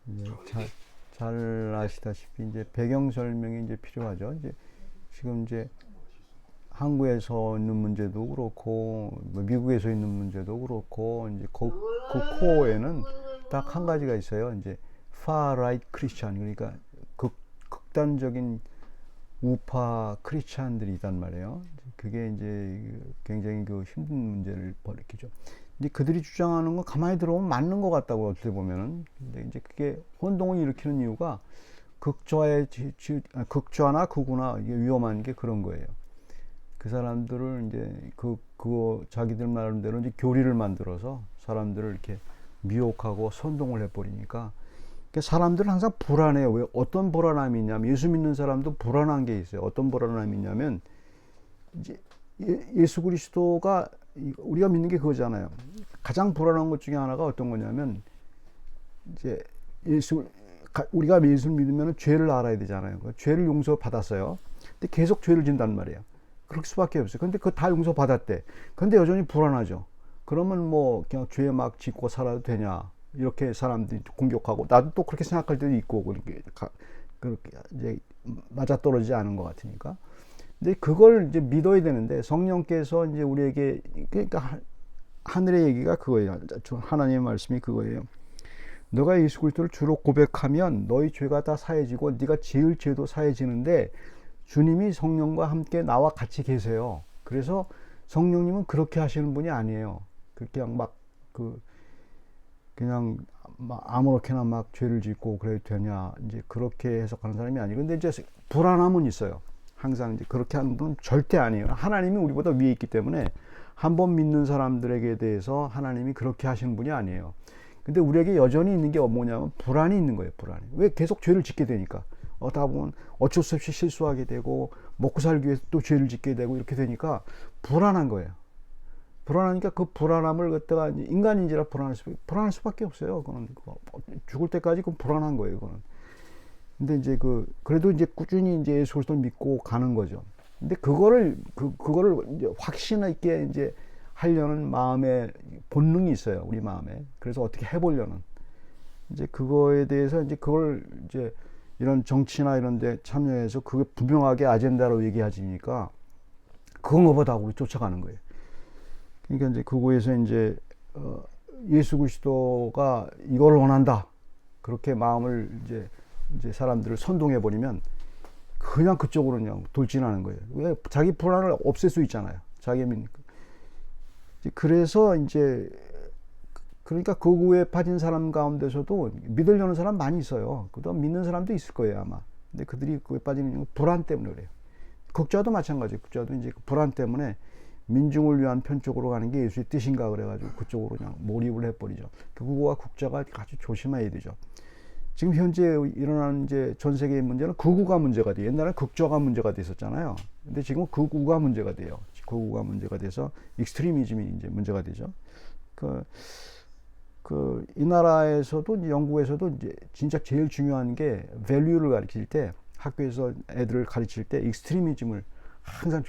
이제 잘 아시다시피 이제 배경 설명이 이제 필요하죠. 이제 지금 이제 한국에서 있는 문제도 그렇고 뭐 미국에서 있는 문제도 그렇고 이제 그 코어에는 딱 한 가지가 있어요. 이제 far right Christian, 그러니까 극단적인 우파 크리스찬들이 있단 말이에요. 그게 이제 굉장히 그 힘든 문제를 벌이죠. 이제 그들이 주장하는 건 가만히 들어보면 맞는 것 같다고 어떻게 보면은. 근데 이제 그게 혼동을 일으키는 이유가 극좌나 극우나 이게 위험한 게 그런 거예요. 그 사람들을 이제 그거 자기들 말대로 이제 교리를 만들어서 사람들을 이렇게 미혹하고 선동을 해버리니까 사람들은 항상 불안해요. 왜? 어떤 불안함이 있냐면 예수 믿는 사람도 불안한 게 있어요. 어떤 불안함이 있냐면 이제 예수 그리스도가 우리가 믿는 게 그거잖아요. 가장 불안한 것 중에 하나가 어떤 거냐면 이제 우리가 예수를 믿으면 죄를 알아야 되잖아요. 죄를 용서받았어요. 근데 계속 죄를 진단 말이에요. 그럴 수밖에 없어요. 근데 그거 다 용서받았대. 근데 여전히 불안하죠. 그러면 뭐 그냥 죄 막 짓고 살아도 되냐? 이렇게 사람들이 공격하고 나도 또 그렇게 생각할 때도 있고 그렇게 이제 맞아떨어지지 않은 것 같으니까. 근데 그걸 이제 믿어야 되는데 성령께서 이제 우리에게 그러니까 하늘의 얘기가 그거예요. 하나님의 말씀이 그거예요. 너가 예수 그리스도를 주로 고백하면 너희 죄가 다 사해지고 네가 지을 죄도 사해지는데 주님이 성령과 함께 나와 같이 계세요. 그래서 성령님은 그렇게 하시는 분이 아니에요. 그냥 그냥 아무렇게나 막 죄를 짓고 그래도 되냐 이제 그렇게 해석하는 사람이 아니고, 근데 이제 불안함은 있어요. 항상 이제 그렇게 하는 분은 절대 아니에요. 하나님이 우리보다 위에 있기 때문에 한 번 믿는 사람들에게 대해서 하나님이 그렇게 하시는 분이 아니에요. 근데 우리에게 여전히 있는 게 뭐냐면 불안이 있는 거예요. 불안이. 왜? 계속 죄를 짓게 되니까. 다 보면 어쩔 수 없이 실수하게 되고 먹고 살기 위해서 또 죄를 짓게 되고 이렇게 되니까 불안한 거예요. 불안하니까 그 불안함을 갖다가 인간인지라 불안할 수밖에 없어요. 그거는 죽을 때까지 그 불안한 거예요. 그거는. 근데 이제 그래도 이제 꾸준히 이제 예수 그리스도를 믿고 가는 거죠. 근데 그거를 이제 확신 있게 이제 하려는 마음의 본능이 있어요. 우리 마음에. 그래서 어떻게 해보려는. 이제 그거에 대해서 이제 그걸 이제 이런 정치나 이런 데 참여해서 그게 분명하게 아젠다로 얘기하지니까 그건 거보다 우리 쫓아가는 거예요. 그러니까 이제 그거에서 이제 예수 그리스도가 이걸 원한다. 그렇게 마음을 이제 사람들을 선동해 버리면 그냥 그쪽으로 그냥 돌진하는 거예요. 왜? 자기 불안을 없앨 수 있잖아요. 자기 믿니까. 그래서 이제 그러니까 극우에 빠진 사람 가운데서도 믿으려는 사람 많이 있어요. 그다음 믿는 사람도 있을 거예요 아마. 근데 그들이 그에 빠지는 이유는 불안 때문에 그래요. 극좌도 마찬가지예요. 극좌도 이제 불안 때문에 민중을 위한 편 쪽으로 가는 게 예수의 뜻인가 그래가지고 그쪽으로 그냥 몰입을 해버리죠. 극우와 국자가 아주 조심해야 되죠. 지금 현재 일어나는 이제 전 세계의 문제는 극우가 문제가 돼요. 옛날에 극좌가 문제가 됐었잖아요. 근데 지금은 극우가 문제가 돼요. 극우가 문제가 돼서 익스트리미즘이 이제 문제가 되죠. 이 나라에서도 영국에서도 이제 진짜 제일 중요한 게 밸류를 가르칠 때 학교에서 애들을 가르칠 때 익스트리미즘을 항상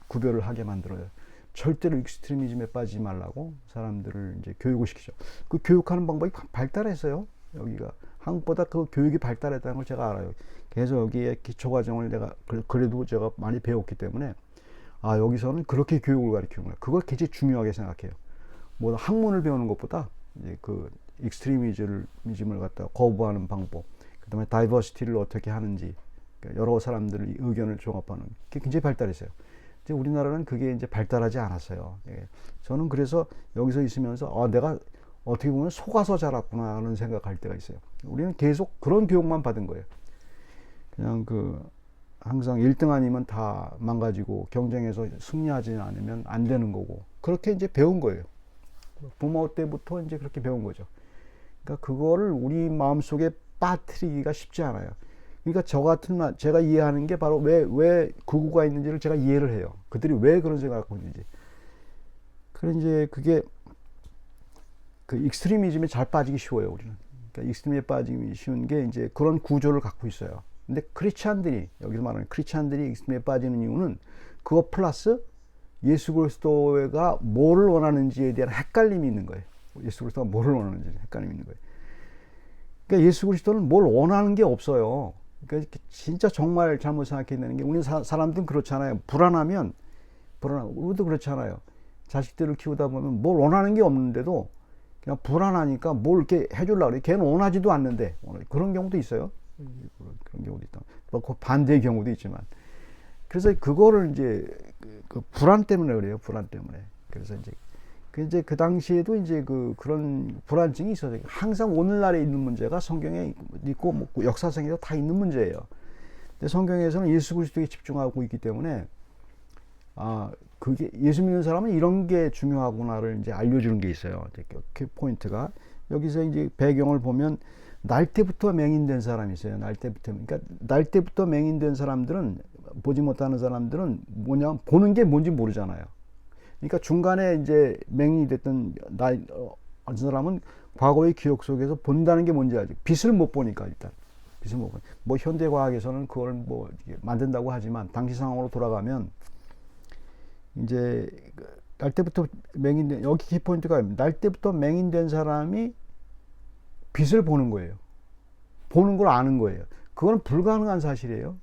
구별을 하게 만들어요. 절대로 익스트리미즘에 빠지지 말라고 사람들을 이제 교육을 시키죠. 그 교육하는 방법이 발달했어요. 여기가 한국보다 그 교육이 발달했다는 걸 제가 알아요. 그래서 여기에 기초과정을 내가 그래도 제가 많이 배웠기 때문에 여기서는 그렇게 교육을 가르치는구나. 그걸 굉장히 중요하게 생각해요. 뭐 학문을 배우는 것보다 이제 그 익스트리미즘을 갖다 거부하는 방법, 그다음에 다이버시티를 어떻게 하는지, 그러니까 여러 사람들의 의견을 종합하는 게 굉장히 발달했어요. 이제 우리나라는 그게 이제 발달하지 않았어요. 예. 저는 그래서 여기서 있으면서 내가 어떻게 보면 속아서 자랐구나 하는 생각할 때가 있어요. 우리는 계속 그런 교육만 받은 거예요. 그냥 항상 1등 아니면 다 망가지고 경쟁에서 승리하지 않으면 안 되는 거고 그렇게 이제 배운 거예요. 부모 때부터 이제 그렇게 배운 거죠. 그러니까 그거를 우리 마음속에 빠뜨리기가 쉽지 않아요. 그러니까 제가 이해하는 게 바로 왜 극우가 있는지를 제가 이해를 해요. 그들이 왜 그런 생각을 갖고 있는지. 그래 이제 그게 그 익스트리미즘에 잘 빠지기 쉬워요, 우리는. 그러니까 익스트리미에 빠지기 쉬운 게 이제 그런 구조를 갖고 있어요. 근데 크리스찬들이, 여기서 말하는 크리스찬들이 익스트리미에 빠지는 이유는 그거 플러스 예수 그리스도가 뭐를 원하는지에 대한 헷갈림이 있는 거예요. 예수 그리스도가 뭐를 원하는지 헷갈림이 있는 거예요. 그러니까 예수 그리스도는 뭘 원하는 게 없어요. 그러니까 진짜 정말 잘못 생각해야 되는 게, 우리 사람들은 그렇잖아요. 우리도 그렇잖아요. 자식들을 키우다 보면 뭘 원하는 게 없는데도 그냥 불안하니까 뭘 이렇게 해주려고 그래. 걔는 원하지도 않는데. 그런 경우도 있어요. 그런 경우도 있다. 뭐 반대의 경우도 있지만. 그래서 그거를 이제 그 불안 때문에 그래요. 불안 때문에. 그래서 이제 그 당시에도 이제 그런 불안증이 있어요. 항상 오늘날에 있는 문제가 성경에 있고 뭐 역사상에도 다 있는 문제예요. 근데 성경에서는 예수 그리스도에 집중하고 있기 때문에, 그게 예수 믿는 사람은 이런 게 중요하구나를 이제 알려주는 게 있어요. 그 포인트가, 여기서 이제 배경을 보면 날 때부터 맹인된 사람이 있어요. 그러니까 날 때부터 맹인된 사람들은, 보지 못하는 사람들은 뭐냐, 보는 게 뭔지 모르잖아요. 그러니까 중간에 이제 맹인이 됐던 어떤 사람은 과거의 기억 속에서 본다는 게 뭔지 알죠. 빛을 못 보니까. 일단 빛을 못 보니까. 뭐 현대 과학에서는 그걸 뭐 만든다고 하지만, 당시 상황으로 돌아가면 이제 날 때부터 맹인된, 여기 키포인트가 날 때부터 맹인된 사람이 빛을 보는 거예요. 보는 걸 아는 거예요. 그건 불가능한 사실이에요.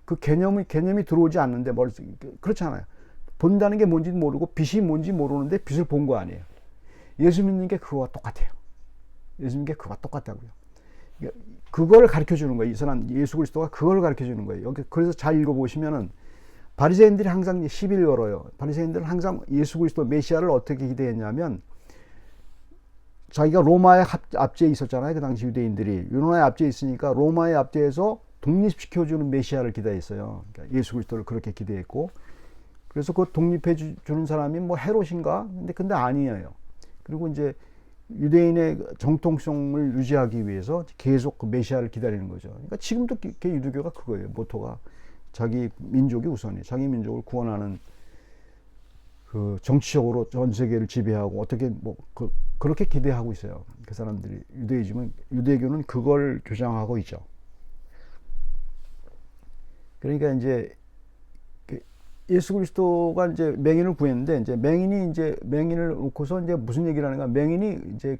그 개념이 들어오지 않는데, 그렇잖아요. 본다는 게 뭔지 모르고 빛이 뭔지 모르는데 빛을 본 거 아니에요. 예수 믿는 게 그거와 똑같아요. 예수 믿는 게 그거와 똑같다고요. 그걸 가르쳐 주는 거예요. 이 사람 예수 그리스도가 그걸 가르쳐 주는 거예요. 여기 그래서 잘 읽어보시면은, 바리새인들이 항상 시비를 걸어요. 바리새인들은 항상 예수 그리스도 메시아를 어떻게 기대했냐면, 자기가 로마의 압제에 있었잖아요. 그 당시 유대인들이 로마의 압제에 있으니까 로마의 압제에서 독립시켜주는 메시아를 기대했어요. 그러니까 예수 그리스도를 그렇게 기대했고, 그래서 그 독립해 주는 사람이 뭐 헤롯인가? 근데 아니에요. 그리고 이제 유대인의 정통성을 유지하기 위해서 계속 그 메시아를 기다리는 거죠. 그러니까 지금도 유대교가 그거예요. 모토가 자기 민족이 우선이에요. 자기 민족을 구원하는, 그 정치적으로 전 세계를 지배하고 어떻게 그렇게 기대하고 있어요. 그 사람들이. 유대교는 그걸 주장하고 있죠. 그러니까 이제 예수 그리스도가 이제 맹인을 구했는데, 이제 맹인을 놓고서 이제 무슨 얘기를 하는가? 맹인이 이제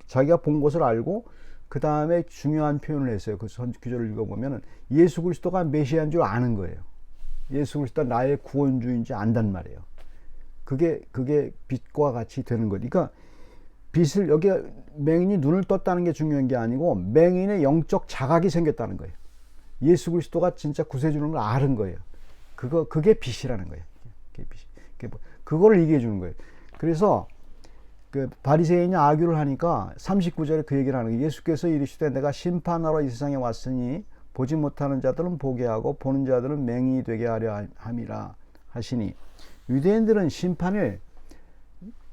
자기가 본 것을 알고, 그 다음에 중요한 표현을 했어요. 그 구절을 읽어보면은, 예수 그리스도가 메시아인 줄 아는 거예요. 예수 그리스도가 나의 구원주인지 안단 말이에요. 그게 빛과 같이 되는 거예요. 그러니까 빛을, 여기 맹인이 눈을 떴다는 게 중요한 게 아니고, 맹인의 영적 자각이 생겼다는 거예요. 예수 그리스도가 진짜 구세주는 걸 아는 거예요. 그게 빛이라는 거예요. 그거를 얘기해 주는 거예요. 그래서 그 바리새인이 악유를 하니까 39절에 그 얘기를 하는 거예요. 예수께서 이르시되 내가 심판하러 이 세상에 왔으니 보지 못하는 자들은 보게 하고 보는 자들은 맹인이 되게 하려 함이라 하시니, 유대인들은 심판을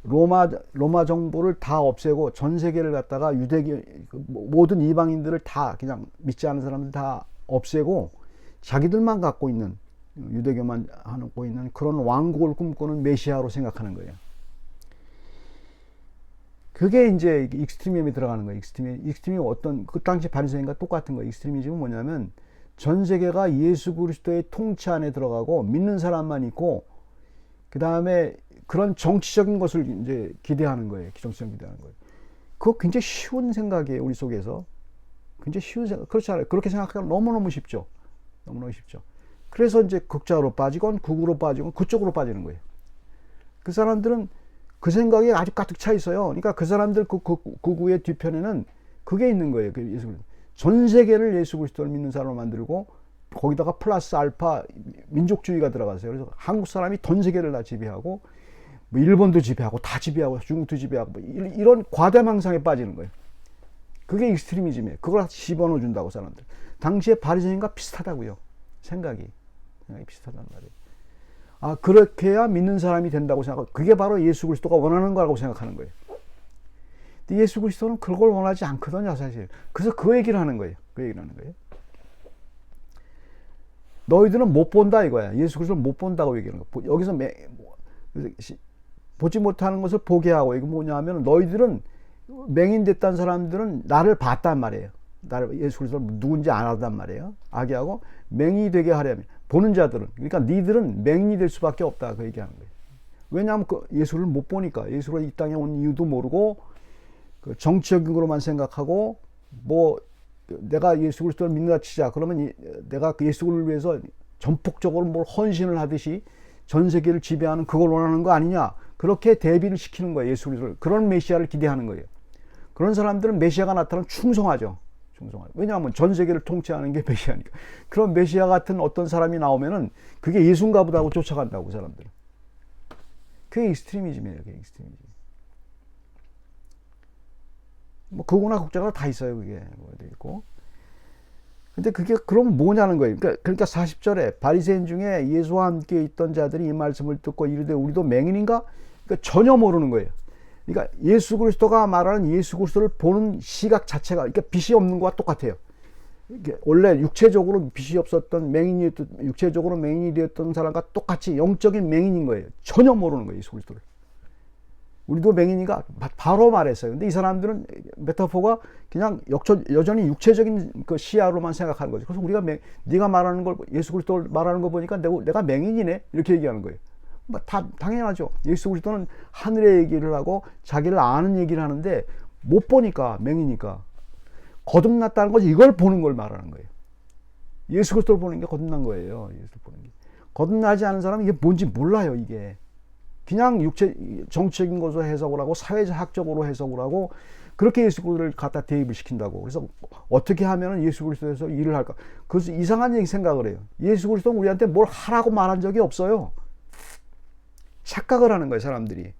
로마 정부를 다 없애고 전 세계를 갖다가 모든 이방인들을 다, 그냥 믿지 않는 사람들 다 없애고 자기들만 갖고 있는, 유대교만 하고 있는 그런 왕국을 꿈꾸는 메시아로 생각하는 거예요. 그게 이제 익스트리즘에 들어가는 거예요. 익스트리즘이 어떤, 그 당시 바리새인과 똑같은 거예요. 익스트리즘은 뭐냐면, 전 세계가 예수 그리스도의 통치 안에 들어가고 믿는 사람만 있고, 그 다음에 그런 정치적인 것을 이제 기대하는 거예요. 정치적 기대하는 거예요. 그거 굉장히 쉬운 생각이에요. 우리 속에서 굉장히 쉬운 생각. 그렇지 않아요? 그렇게 생각하면 너무너무 쉽죠. 너무너무 쉽죠. 그래서 이제 극자로 빠지건 극으로 빠지건 그쪽으로 빠지는 거예요. 그 사람들은 그 생각이 아주 가득 차 있어요. 그러니까 그 사람들 극우의 뒤편에는 그게 있는 거예요. 전 세계를 예수 그리스도를 믿는 사람으로 만들고, 거기다가 플러스 알파 민족주의가 들어갔어요. 그래서 한국 사람이 전 세계를 다 지배하고, 뭐 일본도 지배하고, 다 지배하고, 중국도 지배하고, 뭐 이런 과대망상에 빠지는 거예요. 그게 익스트리미즘이에요. 그걸 집어넣어 준다고 사람들. 당시에 바리새인과 비슷하다고요. 생각이 비슷하단 말이에요. 그렇게 해야 믿는 사람이 된다고 생각하고, 그게 바로 예수 그리스도가 원하는 거라고 생각하는 거예요. 근데 예수 그리스도는 그걸 원하지 않거든요, 사실. 그래서 그 얘기를 하는 거예요. 너희들은 못 본다 이거야. 예수 그리스도를 못 본다고 얘기하는 거야. 여기서 보지 못하는 것을 보게 하고, 이거 뭐냐면, 너희들은 맹인됐다는 사람들은 나를 봤단 말이에요. 나를, 예수 그리스도를 누군지 알았단 말이에요. 아기하고 맹인이 되게 하려면, 보는 자들은, 그러니까 니들은 맹인이 될 수밖에 없다, 그 얘기하는 거예요. 왜냐하면 예수를 못 보니까. 예수가 이 땅에 온 이유도 모르고, 그 정치적인 거로만 생각하고 뭐 내가 예수 그리스도를 믿는다 치자. 그러면 내가 그 예수 그리스도를 위해서 전폭적으로 뭘 헌신을 하듯이 전 세계를 지배하는 그걸 원하는 거 아니냐. 그렇게 대비를 시키는 거예요. 예수 그리스도를. 그런 메시아를 기대하는 거예요. 그런 사람들은 메시아가 나타나면 충성하죠. 충성하죠. 왜냐하면 전 세계를 통치하는 게 메시아니까. 그런 메시아 같은 어떤 사람이 나오면은 그게 예수인가 보다 하고 쫓아간다고, 그 사람들은. 그게 익스트리미즘이에요. 그게 익스트리미즘. 뭐 극우나 극좌가 다 있어요. 그게 뭐도 있고. 근데 그게 그럼 뭐냐는 거예요. 그러니까 40절에 바리새인 중에 예수와 함께 있던 자들이 이 말씀을 듣고 이르되 우리도 맹인인가? 그러니까 전혀 모르는 거예요. 그러니까 예수 그리스도가 말하는 예수 그리스도를 보는 시각 자체가 그러니까 빛이 없는 것과 똑같아요. 원래 육체적으로 빛이 없었던 육체적으로 맹인이 되었던 사람과 똑같이 영적인 맹인인 거예요. 전혀 모르는 거예요. 예수 그리스도를. 우리도 맹인이가 바로 말했어요. 근데 이 사람들은 메타포가 그냥 여전히 육체적인 그 시야로만 생각하는 거죠. 그래서 우리가 네가 말하는 걸 예수 그리스도를 말하는 거 보니까 내가 맹인이네 이렇게 얘기하는 거예요. 뭐 다 당연하죠. 예수 그리스도는 하늘의 얘기를 하고 자기를 아는 얘기를 하는데 못 보니까 맹이니까 거듭났다는 거지. 이걸 보는 걸 말하는 거예요. 예수 그리스도를 보는 게 거듭난 거예요. 예수 보는 게. 거듭나지 않은 사람은 이게 뭔지 몰라요. 이게. 그냥 정치적인 것으로 해석을 하고 사회학적으로 해석을 하고 그렇게 예수 그리스도를 갖다 대입을 시킨다고. 그래서 어떻게 하면 예수 그리스도에서 일을 할까? 그래서 이상한 얘기 생각을 해요. 예수 그리스도는 우리한테 뭘 하라고 말한 적이 없어요. 착각을 하는 거예요, 사람들이.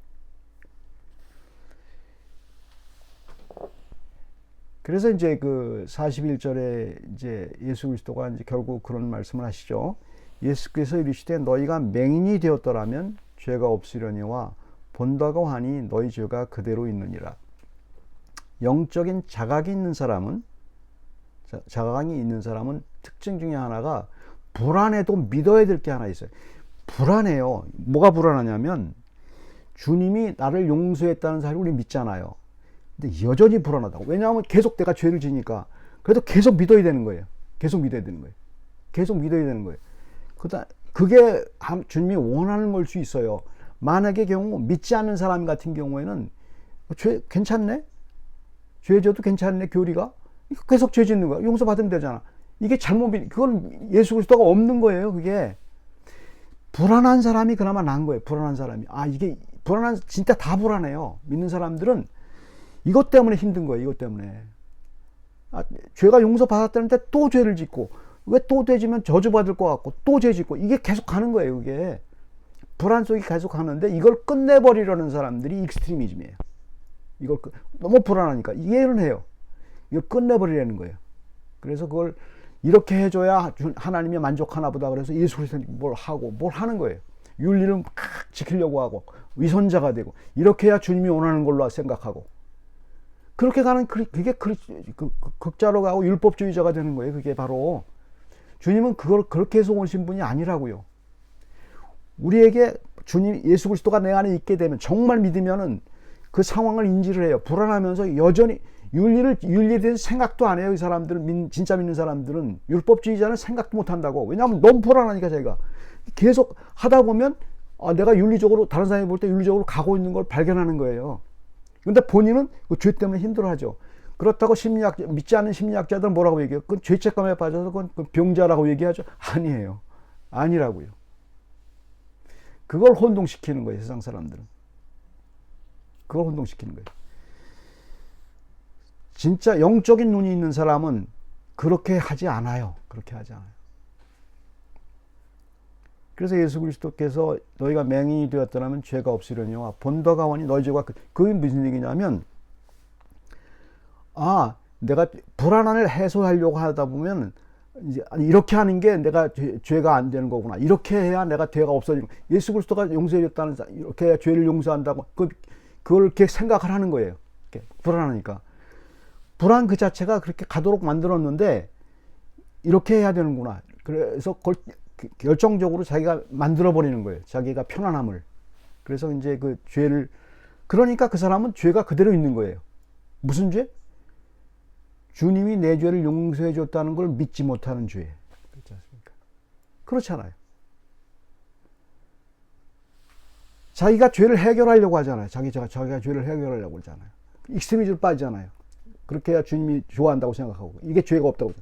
그래서 이제 그 41절에 이제 예수 그리스도가 이제 결국 그런 말씀을 하시죠. 예수께서 이르시되 너희가 맹인이 되었더라면 죄가 없으려니와 본다고 하니 너희 죄가 그대로 있느니라. 영적인 자각이 있는 사람은 특징 중에 하나가 불안해도 믿어야 될 게 하나 있어요. 불안해요. 뭐가 불안하냐면 주님이 나를 용서했다는 사실을 우리 믿잖아요. 근데 여전히 불안하다고. 왜냐하면 계속 내가 죄를 지니까. 그래도 계속 믿어야 되는 거예요. 계속 믿어야 되는 거예요. 계속 믿어야 되는 거예요. 그게 주님이 원하는 걸 수 있어요. 만약의 경우 믿지 않는 사람 같은 경우에는 죄 괜찮네? 죄 져도 괜찮네 교리가? 계속 죄 짓는 거야. 용서받으면 되잖아. 이게 그건 예수 그리스도가 없는 거예요. 그게 불안한 사람이 그나마 나은 거예요. 불안한 사람이. 진짜 다 불안해요. 믿는 사람들은 이것 때문에 힘든 거예요. 이것 때문에. 죄가 용서받았다는데 또 죄를 짓고 왜 또 죄지면 저주받을 것 같고 또 죄 짓고 이게 계속 가는 거예요. 이게 불안 속이 계속 가는데 이걸 끝내버리려는 사람들이 익스트리미즘이에요. 너무 불안하니까 이해는 해요. 이걸 끝내버리려는 거예요. 그래서 그걸 이렇게 해줘야 하나님이 만족하나 보다. 그래서 예수 그리스도는 뭘 하는 거예요. 윤리를 막 지키려고 하고 위선자가 되고 이렇게 해야 주님이 원하는 걸로 생각하고 그렇게 가는 그게 극자로 가고 율법주의자가 되는 거예요. 그게 바로 주님은 그걸 그렇게 해서 오신 분이 아니라고요. 우리에게 예수 그리스도가 내 안에 있게 되면 정말 믿으면은 그 상황을 인지를 해요. 불안하면서 여전히 윤리에 대해서 생각도 안 해요. 이 사람들은 진짜 믿는 사람들은 율법주의자는 생각도 못 한다고. 왜냐하면 너무 불안하니까 자기가 계속 하다 보면 내가 다른 사람이 볼 때 윤리적으로 가고 있는 걸 발견하는 거예요. 근데 본인은 그 죄 때문에 힘들어하죠. 그렇다고 믿지 않는 심리학자들은 뭐라고 얘기해요? 그건 죄책감에 빠져서 그건 병자라고 얘기하죠. 아니에요. 아니라고요. 그걸 혼동시키는 거예요. 세상 사람들은. 그걸 혼동시키는 거예요. 진짜 영적인 눈이 있는 사람은 그렇게 하지 않아요. 그렇게 하지 않아요. 그래서 예수 그리스도께서 너희가 맹인이 되었더라면 죄가 없으려니와 본더가 원이 너희 죄가 그게 무슨 얘기냐면 내가 불안함을 해소하려고 하다 보면 이제 이렇게 하는 게 내가 죄가 안 되는 거구나. 이렇게 해야 내가 죄가 없어지는 거야. 예수 그리스도가 용서해 줬다는 이렇게 해야 죄를 용서한다고 그걸 이렇게 생각을 하는 거예요. 이렇게 불안하니까. 불안 그 자체가 그렇게 가도록 만들었는데 이렇게 해야 되는구나. 그래서 그걸 결정적으로 자기가 만들어 버리는 거예요. 자기가 편안함을. 그래서 이제 그 죄를 그러니까 그 사람은 죄가 그대로 있는 거예요. 무슨 죄? 주님이 내 죄를 용서해 줬다는 걸 믿지 못하는 죄. 그렇지 않습니까? 그렇잖아요. 자기가 죄를 해결하려고 하잖아요. 자기가 죄를 해결하려고 하잖아요. 익스트리미즈로 빠지잖아요. 그렇게 해야 주님이 좋아한다고 생각하고 이게 죄가 없다고.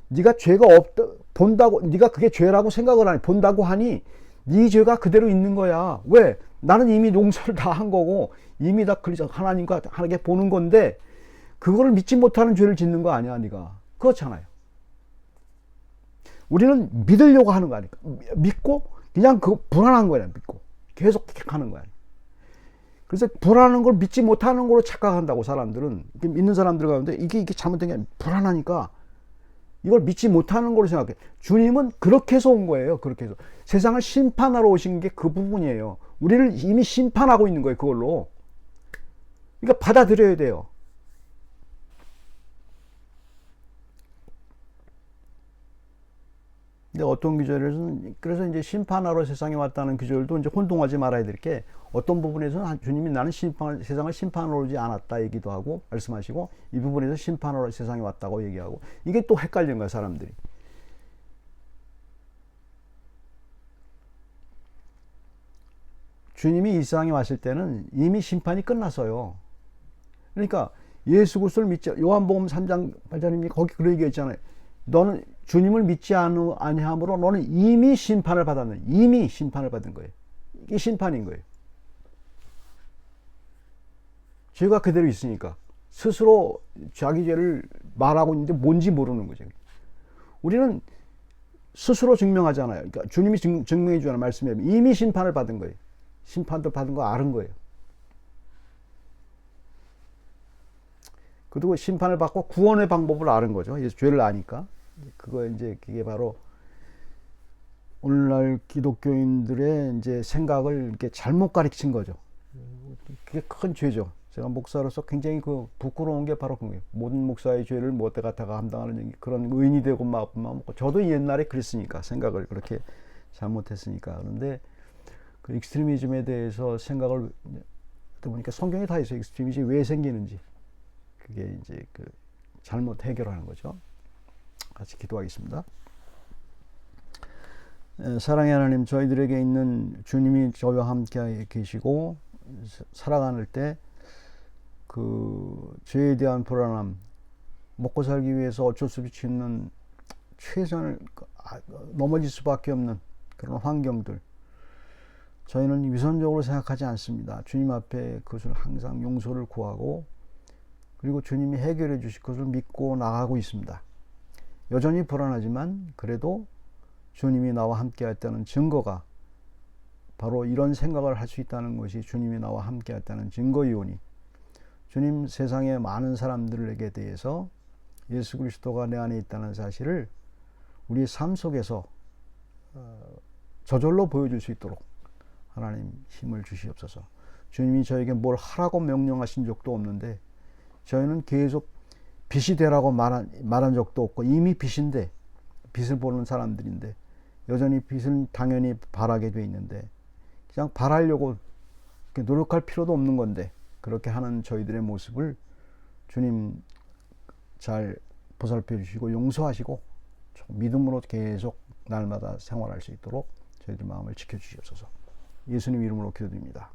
네가 죄가 없다 본다고 네가 그게 죄라고 생각을 하니 본다고 하니 네 죄가 그대로 있는 거야. 왜? 나는 이미 용서를 다 한 거고 이미 다 하나님과 하나님께 보는 건데 그거를 믿지 못하는 죄를 짓는 거 아니야, 네가. 그렇잖아요. 우리는 믿으려고 하는 거 아니까. 믿고 그냥 그 불안한 거야, 믿고 계속 하는 거야. 그래서 불안한 걸 믿지 못하는 걸로 착각한다고 사람들은. 믿는 사람들 가운데 이게 잘못된 게 아니라 불안하니까 이걸 믿지 못하는 걸로 생각해. 주님은 그렇게 해서 온 거예요. 그렇게 해서 세상을 심판하러 오신 게 그 부분이에요. 우리를 이미 심판하고 있는 거예요, 그걸로. 그러니까 받아들여야 돼요. 근데 어떤 구절에서는 그래서 이제 심판하러 세상에 왔다는 구절도 이제 혼동하지 말아야 될 게 어떤 부분에서는 주님이 나는 세상을 심판하러 오지 않았다 얘기도 하고 말씀하시고 이 부분에서 심판하러 세상에 왔다고 얘기하고 이게 또 헷갈리는 거야 사람들이. 주님이 이 세상에 왔을 때는 이미 심판이 끝났어요. 그러니까 예수 그리스도를 믿지 요한복음 3장 8절입니까? 거기 그런 얘기했잖아요. 너는 주님을 믿지 아니함으로 너는 이미 심판을 받았네. 이미 심판을 받은 거예요. 이게 심판인 거예요. 죄가 그대로 있으니까 스스로 자기 죄를 말하고 있는데 뭔지 모르는 거죠. 우리는 스스로 증명하잖아요. 그러니까 주님이 증명해 주는 말씀에 이미 심판을 받은 거예요. 심판도 받은 거 아는 거예요. 그리고 심판을 받고 구원의 방법을 아는 거죠. 죄를 아니까. 그게 바로 오늘날 기독교인들의 이제 생각을 이렇게 잘못 가르친 거죠. 그게 큰 죄죠. 제가 목사로서 굉장히 부끄러운 게 바로 그거예요. 모든 목사의 죄를 못돼 갖다가 감당하는 그런 의인이 되고 마음만 먹고 저도 옛날에 그랬으니까 생각을 그렇게 잘못했으니까. 그런데 그 익스트리미즘에 대해서 생각을 보니까 성경에 다 있어요. 익스트리미즘이 왜 생기는지. 그게 이제 잘못 해결하는 거죠. 같이 기도하겠습니다. 사랑의 하나님, 저희들에게 있는 주님이 저희와 함께 계시고 살아가는 때 그 죄에 대한 불안함, 먹고 살기 위해서 어쩔 수 없이 짓는 최선을 넘어질 수밖에 없는 그런 환경들, 저희는 위선적으로 생각하지 않습니다. 주님 앞에 그것을 항상 용서를 구하고 그리고 주님이 해결해 주실 것을 믿고 나가고 있습니다. 여전히 불안하지만 그래도 주님이 나와 함께 했다는 증거가 바로 이런 생각을 할 수 있다는 것이 주님이 나와 함께 했다는 증거이오니 주님 세상의 많은 사람들에게 대해서 예수 그리스도가 내 안에 있다는 사실을 우리 삶 속에서 저절로 보여줄 수 있도록 하나님 힘을 주시옵소서. 주님이 저에게 뭘 하라고 명령하신 적도 없는데 저희는 계속 빛이 되라고 말한 적도 없고 이미 빛인데 빛을 보는 사람들인데 여전히 빛은 당연히 바라게 돼 있는데 그냥 바라려고 노력할 필요도 없는 건데 그렇게 하는 저희들의 모습을 주님 잘 보살펴 주시고 용서하시고 믿음으로 계속 날마다 생활할 수 있도록 저희들 마음을 지켜주시옵소서. 예수님 이름으로 기도드립니다.